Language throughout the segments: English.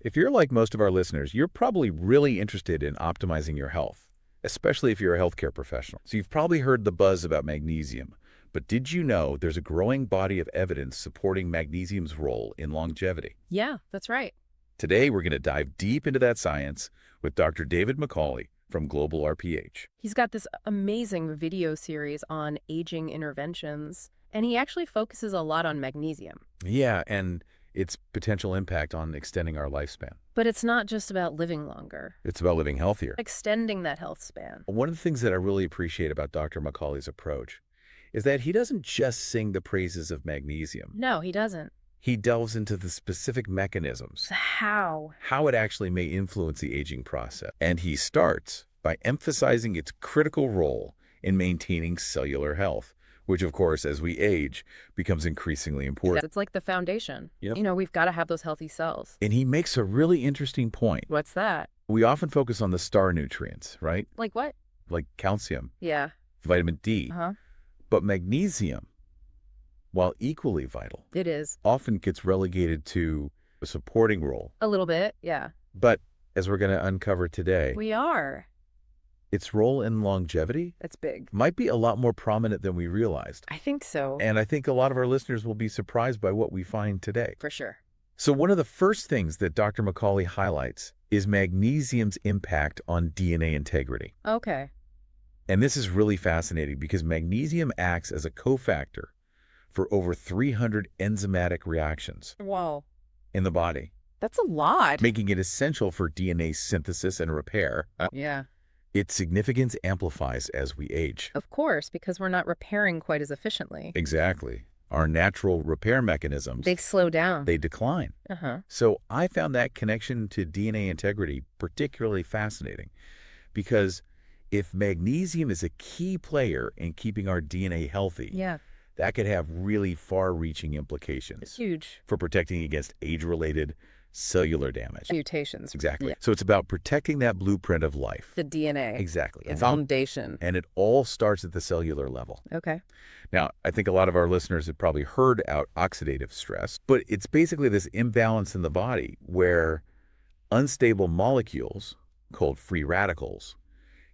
If you're like most of our listeners, you're probably really interested in optimizing your health, especially if you're a healthcare professional. So you've probably heard the buzz about magnesium. But did you know there's a growing body of evidence supporting magnesium's role in longevity? Yeah, that's right. Today, we're going to dive deep into that science with Dr. David McCauley from Global RPH. He's got this amazing video series on aging interventions, and he actually focuses a lot on magnesium. Yeah, and its potential impact on extending our lifespan. But it's not just about living longer, It's about living healthier. extending that health span. One of the things that I really appreciate about Dr. McCauley's approach is that he doesn't just sing the praises of magnesium. No, he doesn't. He delves into the specific mechanisms, How? how it actually may influence the aging process. And he starts by emphasizing its critical role in maintaining cellular health, which, of course, as we age, becomes increasingly important. It's like the foundation. Yep. We've got to have those healthy cells. And he makes a really interesting point. What's that? We often focus on the star nutrients, right? Like what? Like calcium, Yeah. vitamin D. Uh-huh. But magnesium, while equally vital, It is. often gets relegated to a supporting role. A little bit, yeah. But as we're going to uncover today, We are. its role in longevity That's big. might be a lot more prominent than we realized. I think so. And I think a lot of our listeners will be surprised by what we find today. For sure. So one of the first things that Dr. McCauley highlights is magnesium's impact on DNA integrity. Okay. And this is really fascinating because magnesium acts as a cofactor for over 300 enzymatic reactions Whoa. in the body, That's a lot. making it essential for DNA synthesis and repair. Yeah. Its significance amplifies as we age. Of course, because we're not repairing quite as efficiently. Exactly. Our natural repair mechanisms, They slow down. they decline. Uh-huh. So I found that connection to DNA integrity particularly fascinating because if magnesium is a key player in keeping our DNA healthy, Yeah. that could have really far-reaching implications Huge. for protecting against age-related cellular damage. Mutations. Exactly. Yeah. So it's about protecting that blueprint of life. The DNA. Exactly. The foundation. And it all starts at the cellular level. Okay. Now, I think a lot of our listeners have probably heard about oxidative stress, but it's basically this imbalance in the body where unstable molecules, called free radicals,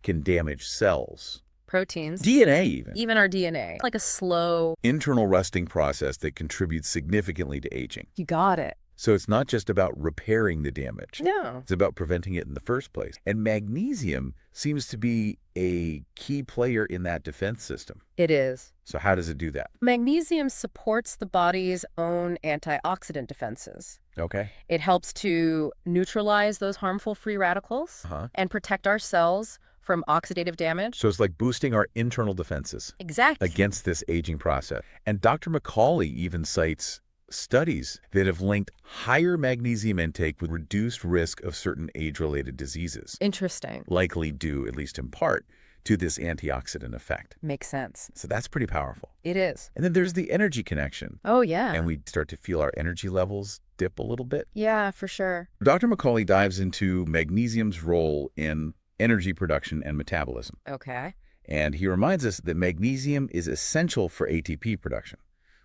can damage cells, Proteins. DNA even. Even our DNA. Like a slow. Internal rusting process that contributes significantly to aging. You got it. So it's not just about repairing the damage. No. It's about preventing it in the first place. And magnesium seems to be a key player in that defense system. It is. So how does it do that? Magnesium supports the body's own antioxidant defenses. Okay. It helps to neutralize those harmful free radicals Uh-huh. and protect our cells from oxidative damage. So it's like boosting our internal defenses Exactly. against this aging process. And Dr. McCauley even cites studies that have linked higher magnesium intake with reduced risk of certain age-related diseases, Interesting. likely due, at least in part, to this antioxidant effect. Makes sense. So that's pretty powerful. It is. And then there's the energy connection, Oh, yeah. and we start to feel our energy levels dip a little bit. Yeah, for sure. Dr. McCauley dives into magnesium's role in energy production and metabolism. Okay. And he reminds us that magnesium is essential for ATP production,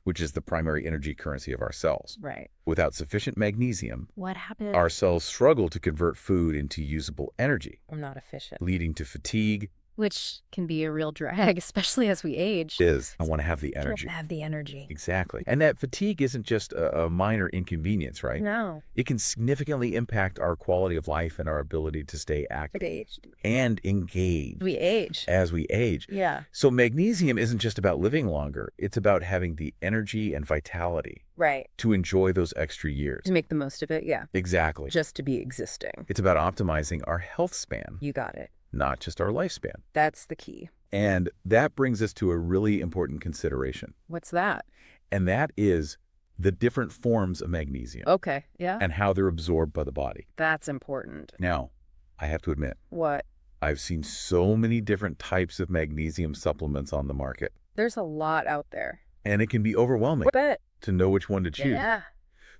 which is the primary energy currency of our cells. Right. Without sufficient magnesium, What happened? our cells struggle to convert food into usable energy, I'm not efficient. leading to fatigue. Which can be a real drag, especially as we age. I want to have the energy. Have the energy. Exactly. And that fatigue isn't just a minor inconvenience, right? No. It can significantly impact our quality of life and our ability to stay active Aged. and engaged We age. as we age. Yeah. So magnesium isn't just about living longer. It's about having the energy and vitality Right. to enjoy those extra years. To make the most of it, yeah. Exactly. Just to be existing. It's about optimizing our health span, You got it. not just our lifespan. That's the key. And that brings us to a really important consideration, What's that? and that is the different forms of magnesium Okay. Yeah. and how they're absorbed by the body. That's important. Now, I have to admit, What? I've seen so many different types of magnesium supplements on the market, There's a lot out there. and it can be overwhelming Bet. to know which one to choose. Yeah.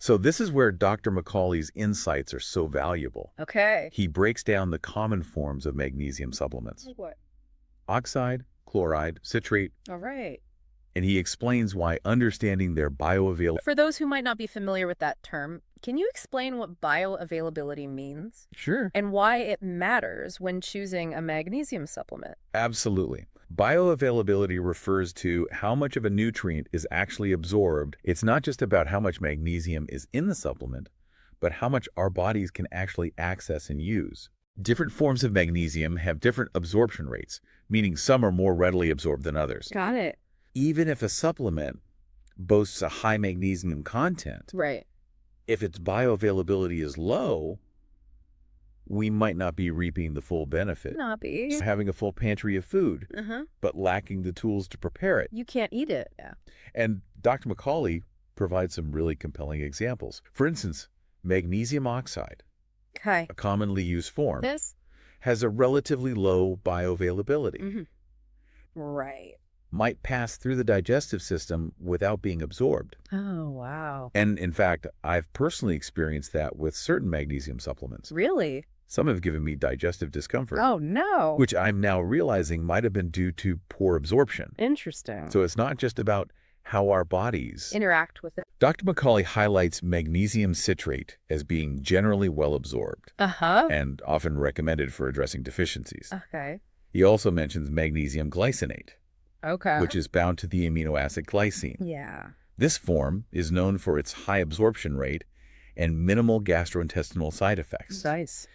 So this is where Dr. McCauley's insights are so valuable. Okay. He breaks down the common forms of magnesium supplements: Like what? oxide, chloride, citrate, All right. and he explains why understanding their bioavailability. For those who might not be familiar with that term, Can you explain what bioavailability means Sure. and why it matters when choosing a magnesium supplement? Absolutely. Bioavailability refers to how much of a nutrient is actually absorbed. It's not just about how much magnesium is in the supplement, but how much our bodies can actually access and use. Different forms of magnesium have different absorption rates, meaning some are more readily absorbed than others. Got it. Even if a supplement boasts a high magnesium content, Right. if its bioavailability is low, we might not be reaping the full benefit. Not be. Having a full pantry of food, but lacking the tools to prepare it. You can't eat it. Yeah. And Dr. McCauley provides some really compelling examples. For instance, magnesium oxide, Okay. a commonly used form, This? has a relatively low bioavailability, Right. might pass through the digestive system without being absorbed. Oh, wow. And in fact, I've personally experienced that with certain magnesium supplements. Really? Some have given me digestive discomfort, Oh, no. which I'm now realizing might have been due to poor absorption. Interesting. So it's not just about how our bodies Interact with it. Dr. McCauley highlights magnesium citrate as being generally well absorbed and often recommended for addressing deficiencies. Okay. He also mentions magnesium glycinate, Okay. which is bound to the amino acid glycine. Yeah. This form is known for its high absorption rate and minimal gastrointestinal side effects Nice.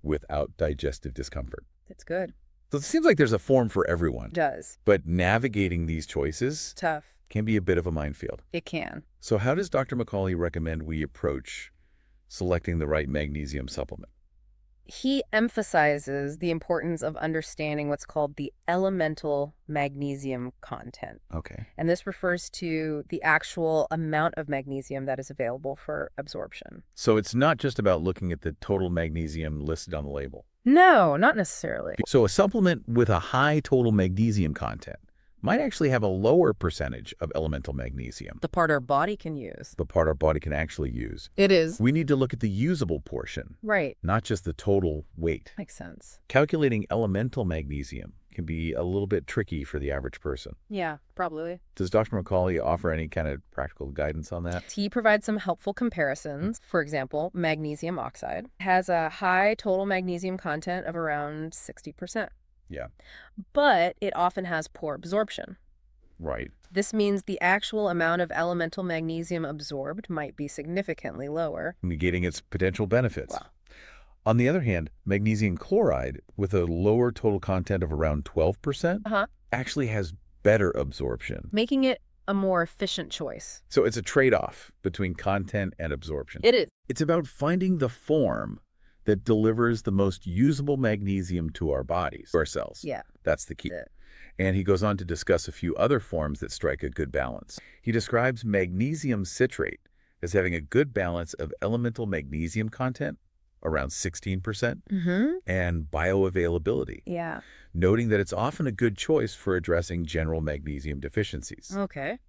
without digestive discomfort. It's good. So it seems like there's a form for everyone, Does. but navigating these choices Tough. can be a bit of a minefield. It can. So how does Dr. McCauley recommend we approach selecting the right magnesium supplement? He emphasizes the importance of understanding what's called the elemental magnesium content. Okay. And this refers to the actual amount of magnesium that is available for absorption. So it's not just about looking at the total magnesium listed on the label. No, not necessarily. So a supplement with a high total magnesium content might actually have a lower percentage of elemental magnesium, The part our body can use. the part our body can actually use. It is. We need to look at the usable portion, Right. not just the total weight. Makes sense. Calculating elemental magnesium can be a little bit tricky for the average person. Yeah, probably. Does Dr. McCauley offer any kind of practical guidance on that? He provides some helpful comparisons. For example, magnesium oxide has a high total magnesium content of around 60%, Yeah, but it often has poor absorption. right. This means the actual amount of elemental magnesium absorbed might be significantly lower. Negating its potential benefits. Wow. On the other hand, magnesium chloride, with a lower total content of around 12%, actually has better absorption. Making it a more efficient choice. So it's a trade-off between content and absorption. It is. It's about finding the form that delivers the most usable magnesium to our bodies, to our cells. Yeah. That's the key. And he goes on to discuss a few other forms that strike a good balance. He describes magnesium citrate as having a good balance of elemental magnesium content, around 16%, and bioavailability, Yeah. noting that it's often a good choice for addressing general magnesium deficiencies. Okay.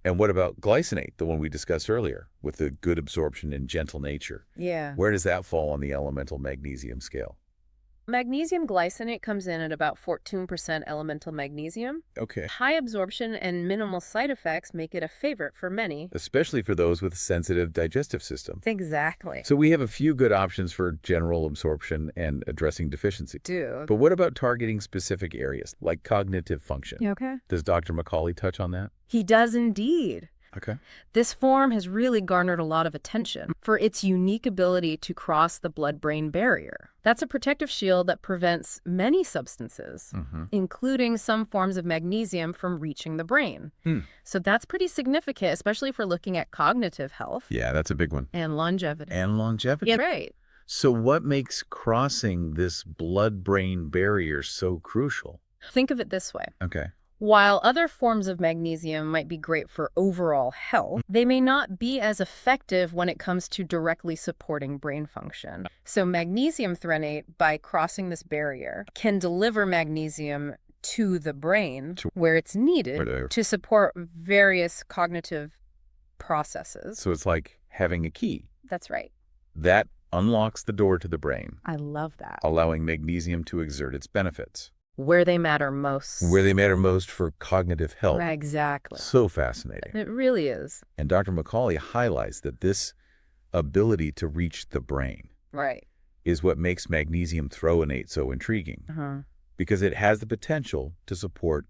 And what about glycinate, the one we discussed earlier, with the good absorption and gentle nature? Yeah. Where does that fall on the elemental magnesium scale? Magnesium glycinate comes in at about 14% elemental magnesium. Okay. High absorption and minimal side effects make it a favorite for many. Especially for those with a sensitive digestive system. Exactly. So we have a few good options for general absorption and addressing deficiency. Dude. But what about targeting specific areas, like cognitive function? Okay. Does Dr. McCauley touch on that? He does indeed. Okay. This form has really garnered a lot of attention for its unique ability to cross the blood-brain barrier. That's a protective shield that prevents many substances, including some forms of magnesium, from reaching the brain. So that's pretty significant, especially if we're looking at cognitive health. Yeah, that's a big one. And longevity. And longevity. Yeah, right. So what makes crossing this blood-brain barrier so crucial? Think of it this way. Okay. While other forms of magnesium might be great for overall health, they may not be as effective when it comes to directly supporting brain function. So magnesium threonate, by crossing this barrier, can deliver magnesium to the brain where it's needed to support various cognitive processes. So it's like having a key. That's right. That unlocks the door to the brain, I love that. allowing magnesium to exert its benefits. Where they matter most. Where they matter most for cognitive health. Exactly. So fascinating. It really is. And Dr. McCauley highlights that this ability to reach the brain Right. is what makes magnesium threonate so intriguing, Uh-huh. because it has the potential to support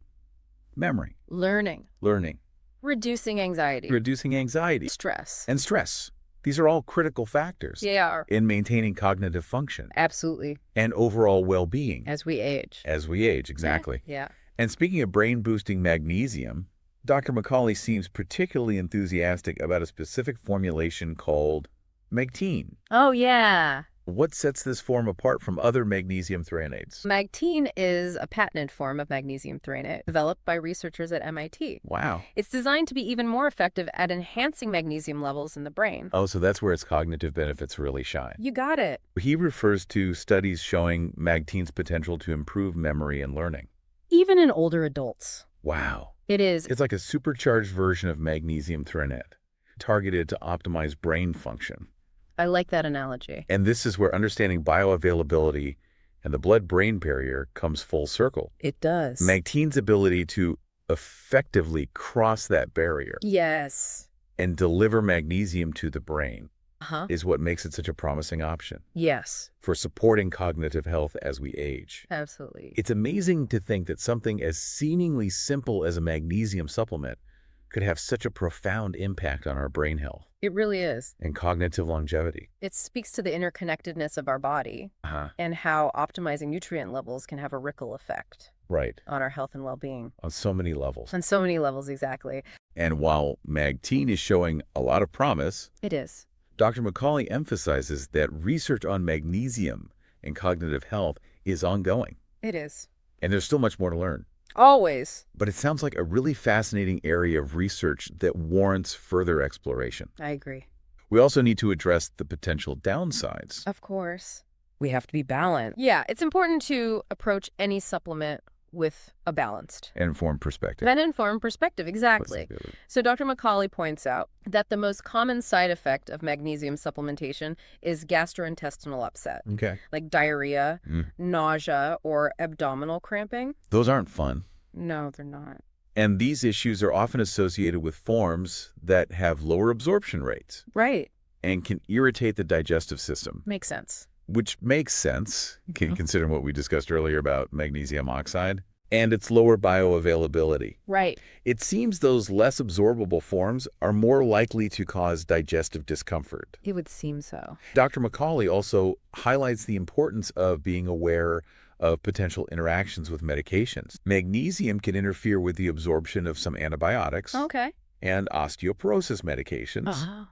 memory, Learning. learning, Reducing anxiety. reducing anxiety, Stress. and stress. These are all critical factors They are. in maintaining cognitive function Absolutely. and overall well-being As we age. as we age, exactly. Yeah. And speaking of brain-boosting magnesium, Dr. McCauley seems particularly enthusiastic about a specific formulation called Magtine. Oh, yeah. What sets this form apart from other magnesium threonates? Magtine is a patented form of magnesium threonate developed by researchers at MIT. Wow. It's designed to be even more effective at enhancing magnesium levels in the brain. Oh, so that's where its cognitive benefits really shine. You got it. He refers to studies showing Magtine's potential to improve memory and learning. Even in older adults. Wow. It is. It's like a supercharged version of magnesium threonate, targeted to optimize brain function. I like that analogy. And this is where understanding bioavailability and the blood-brain barrier comes full circle. It does. Magtine's ability to effectively cross that barrier Yes. and deliver magnesium to the brain Uh-huh. is what makes it such a promising option Yes. for supporting cognitive health as we age. Absolutely. It's amazing to think that something as seemingly simple as a magnesium supplement could have such a profound impact on our brain health It really is. and cognitive longevity. It speaks to the interconnectedness of our body and how optimizing nutrient levels can have a ripple effect Right. on our health and well-being. On so many levels. On so many levels, exactly. And while Magtine is showing a lot of promise, It is. Dr. McCauley emphasizes that research on magnesium and cognitive health is ongoing, It is. and there's still much more to learn. Always. But it sounds like a really fascinating area of research that warrants further exploration. I agree. We also need to address the potential downsides. Of course. We have to be balanced. Yeah, it's important to approach any supplement with a balanced Informed perspective. and informed perspective. Exactly. So Dr. McCauley points out that the most common side effect of magnesium supplementation is gastrointestinal upset, Okay. like diarrhea, Mm. nausea, or abdominal cramping. Those aren't fun. No, they're not. And these issues are often associated with forms that have lower absorption rates Right. and can irritate the digestive system, Makes sense. which makes sense, considering what we discussed earlier about magnesium oxide and its lower bioavailability. Right. It seems those less absorbable forms are more likely to cause digestive discomfort. It would seem so. Dr. McCauley also highlights the importance of being aware of potential interactions with medications. Magnesium can interfere with the absorption of some antibiotics Okay. and osteoporosis medications, Uh-huh.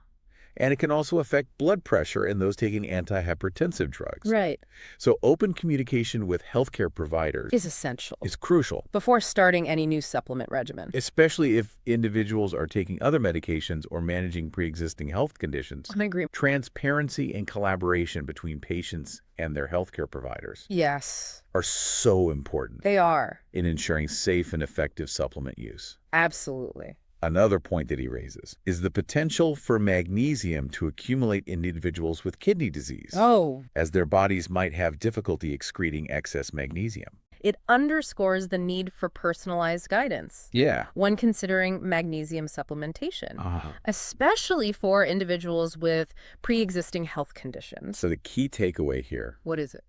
and it can also affect blood pressure in those taking antihypertensive drugs. Right. So open communication with healthcare providers Is essential is crucial, before starting any new supplement regimen. especially if individuals are taking other medications or managing pre-existing health conditions. I agree. Transparency and collaboration between patients and their healthcare providers Yes, are so important they are. in ensuring safe and effective supplement use. Absolutely. Another point that he raises is the potential for magnesium to accumulate in individuals with kidney disease, Oh, as their bodies might have difficulty excreting excess magnesium. it underscores the need for personalized guidance Yeah. when considering magnesium supplementation, Uh-huh. especially for individuals with pre-existing health conditions. So the key takeaway here What is it?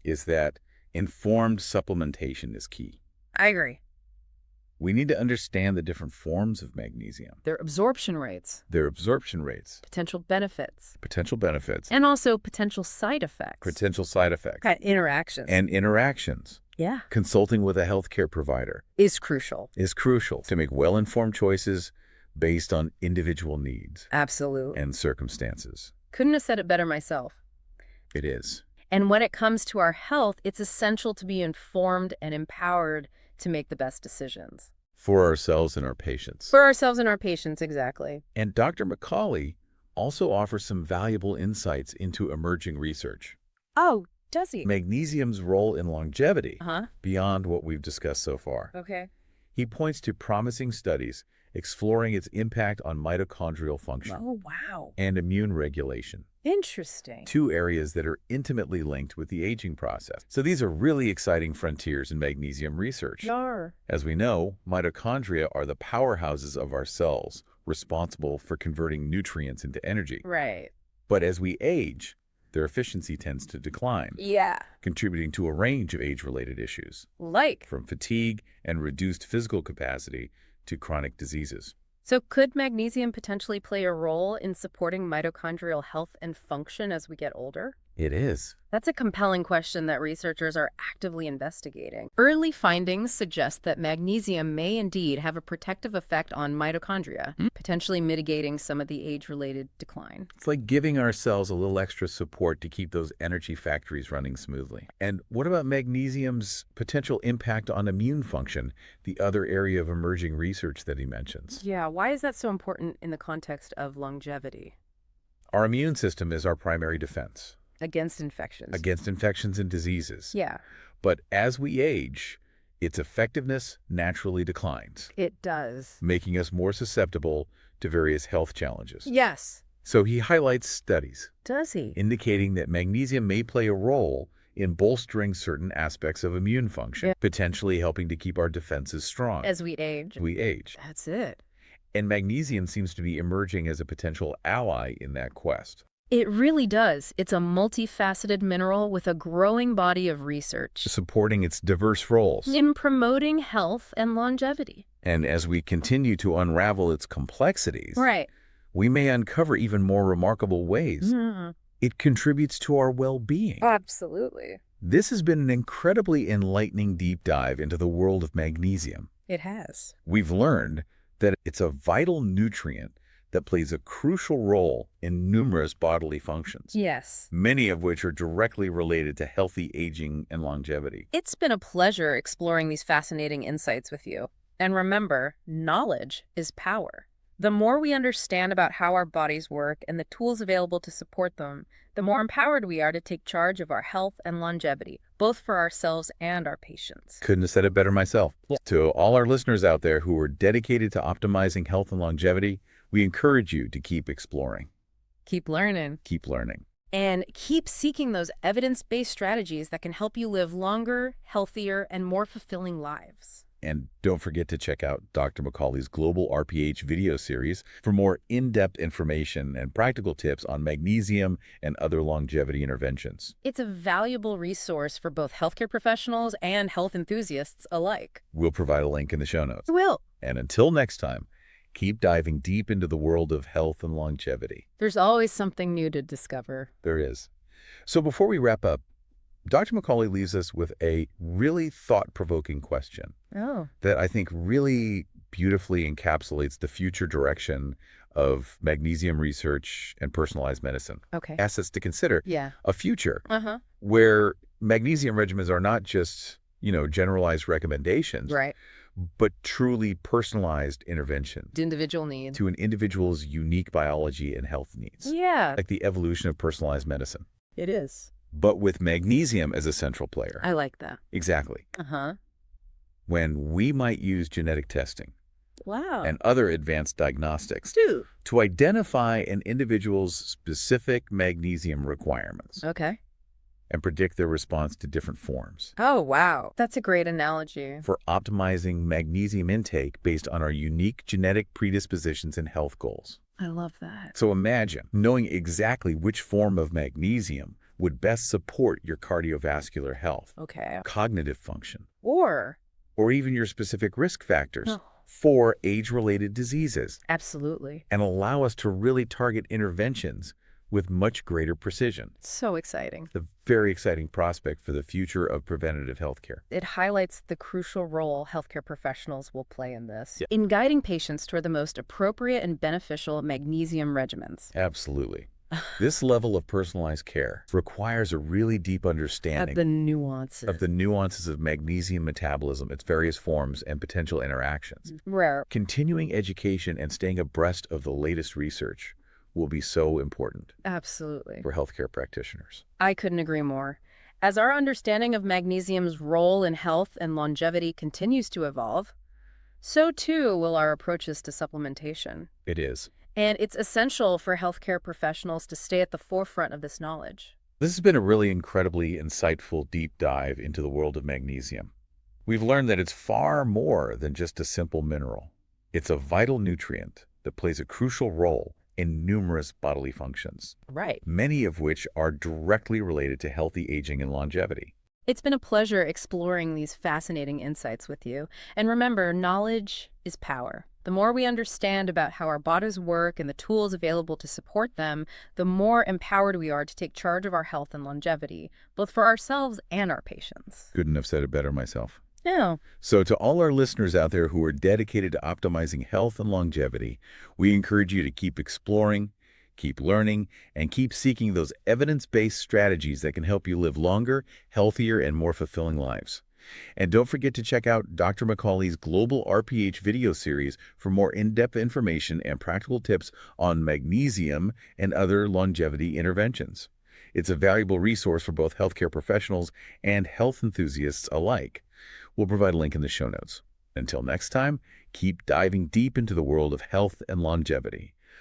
is that informed supplementation is key. I agree. We need to understand the different forms of magnesium, Their absorption rates, their absorption rates, potential benefits, potential benefits, and also potential side effects. potential side effects, Kind of interactions. and interactions. Yeah. Consulting with a healthcare provider Is crucial. is crucial to make well-informed choices based on individual needs Absolutely. and circumstances. Couldn't have said it better myself. It is. And when it comes to our health, it's essential to be informed and empowered to make the best decisions. For ourselves and our patients. For ourselves and our patients, exactly. And Dr. McCauley also offers some valuable insights into emerging research. Oh, does he? Magnesium's role in longevity Uh-huh. beyond what we've discussed so far. Okay. He points to promising studies exploring its impact on mitochondrial function Oh, wow. and immune regulation, Interesting. two areas that are intimately linked with the aging process. So these are really exciting frontiers in magnesium research. Sure. As we know, mitochondria are the powerhouses of our cells, responsible for converting nutrients into energy. Right. But as we age, their efficiency tends to decline, Yeah. contributing to a range of age-related issues, Like. from fatigue and reduced physical capacity to chronic diseases. So could magnesium potentially play a role in supporting mitochondrial health and function as we get older? It is. That's a compelling question that researchers are actively investigating. Early findings suggest that magnesium may indeed have a protective effect on mitochondria, potentially mitigating some of the age-related decline. It's like giving ourselves a little extra support to keep those energy factories running smoothly. And what about magnesium's potential impact on immune function, the other area of emerging research that he mentions? Yeah, why is that so important in the context of longevity? Our immune system is our primary defense Against infections. against infections and diseases. Yeah, But as we age, its effectiveness naturally declines, it does. making us more susceptible to various health challenges. Yes. So he highlights studies Does he? indicating that magnesium may play a role in bolstering certain aspects of immune function, Yeah. potentially helping to keep our defenses strong As we age. as we age. That's it. And magnesium seems to be emerging as a potential ally in that quest. It really does. It's a multifaceted mineral with a growing body of research Supporting its diverse roles. in promoting health and longevity. And as we continue to unravel its complexities, Right. we may uncover even more remarkable ways it contributes to our well-being. Absolutely. This has been an incredibly enlightening deep dive into the world of magnesium. It has. We've learned that it's a vital nutrient that plays a crucial role in numerous bodily functions, Yes. many of which are directly related to healthy aging and longevity. It's been a pleasure exploring these fascinating insights with you. And remember, knowledge is power. The more we understand about how our bodies work and the tools available to support them, the more empowered we are to take charge of our health and longevity, both for ourselves and our patients. Couldn't have said it better myself. To all our listeners out there who are dedicated to optimizing health and longevity, we encourage you to keep exploring, Keep learning. keep learning. And keep seeking those evidence-based strategies that can help you live longer, healthier, and more fulfilling lives. And don't forget to check out Dr. McCauley's Global RPH video series for more in-depth information and practical tips on magnesium and other longevity interventions. It's a valuable resource for both healthcare professionals and health enthusiasts alike. We'll provide a link in the show notes. Will. And until next time, keep diving deep into the world of health and longevity. There's always something new to discover. There is. So before we wrap up, Dr. McCauley leaves us with a really thought-provoking question Oh. that I think really beautifully encapsulates the future direction of magnesium research and personalized medicine. Okay. Asks us to consider Yeah. a future Uh-huh. where magnesium regimens are not just, generalized recommendations, Right. but truly personalized interventions Individual needs. to an individual's unique biology and health needs, Yeah, like the evolution of personalized medicine, it is. but with magnesium as a central player. I like that. Exactly. Uh-huh. When we might use genetic testing Wow. and other advanced diagnostics Dude. to identify an individual's specific magnesium requirements Okay. and predict their response to different forms, Oh, wow. That's a great analogy. for optimizing magnesium intake based on our unique genetic predispositions and health goals. I love that. So imagine knowing exactly which form of magnesium would best support your cardiovascular health, Okay. cognitive function, Or. or even your specific risk factors Oh. for age-related diseases, Absolutely. and allow us to really target interventions with much greater precision. So exciting. It's a very exciting prospect for the future of preventative healthcare. It highlights the crucial role healthcare professionals will play in this, Yeah. in guiding patients toward the most appropriate and beneficial magnesium regimens. Absolutely. This level of personalized care requires a really deep understanding Nuances. of the nuances of magnesium metabolism, its various forms, and potential interactions. Rare. Continuing education and staying abreast of the latest research will be so important Absolutely. for healthcare practitioners. I couldn't agree more. As our understanding of magnesium's role in health and longevity continues to evolve, so too will our approaches to supplementation. It is. And it's essential for healthcare professionals to stay at the forefront of this knowledge. This has been a really incredibly insightful deep dive into the world of magnesium. We've learned that it's far more than just a simple mineral. It's a vital nutrient that plays a crucial role and numerous bodily functions, Right. many of which are directly related to healthy aging and longevity. It's been a pleasure exploring these fascinating insights with you. And remember, knowledge is power. The more we understand about how our bodies work and the tools available to support them, the more empowered we are to take charge of our health and longevity, both for ourselves and our patients. Couldn't have said it better myself. Yeah. So to all our listeners out there who are dedicated to optimizing health and longevity, we encourage you to keep exploring, keep learning, and keep seeking those evidence-based strategies that can help you live longer, healthier, and more fulfilling lives. And don't forget to check out Dr. McCauley's Global RPH video series for more in-depth information and practical tips on magnesium and other longevity interventions. It's a valuable resource for both healthcare professionals and health enthusiasts alike. We'll provide a link in the show notes. Until next time, keep diving deep into the world of health and longevity.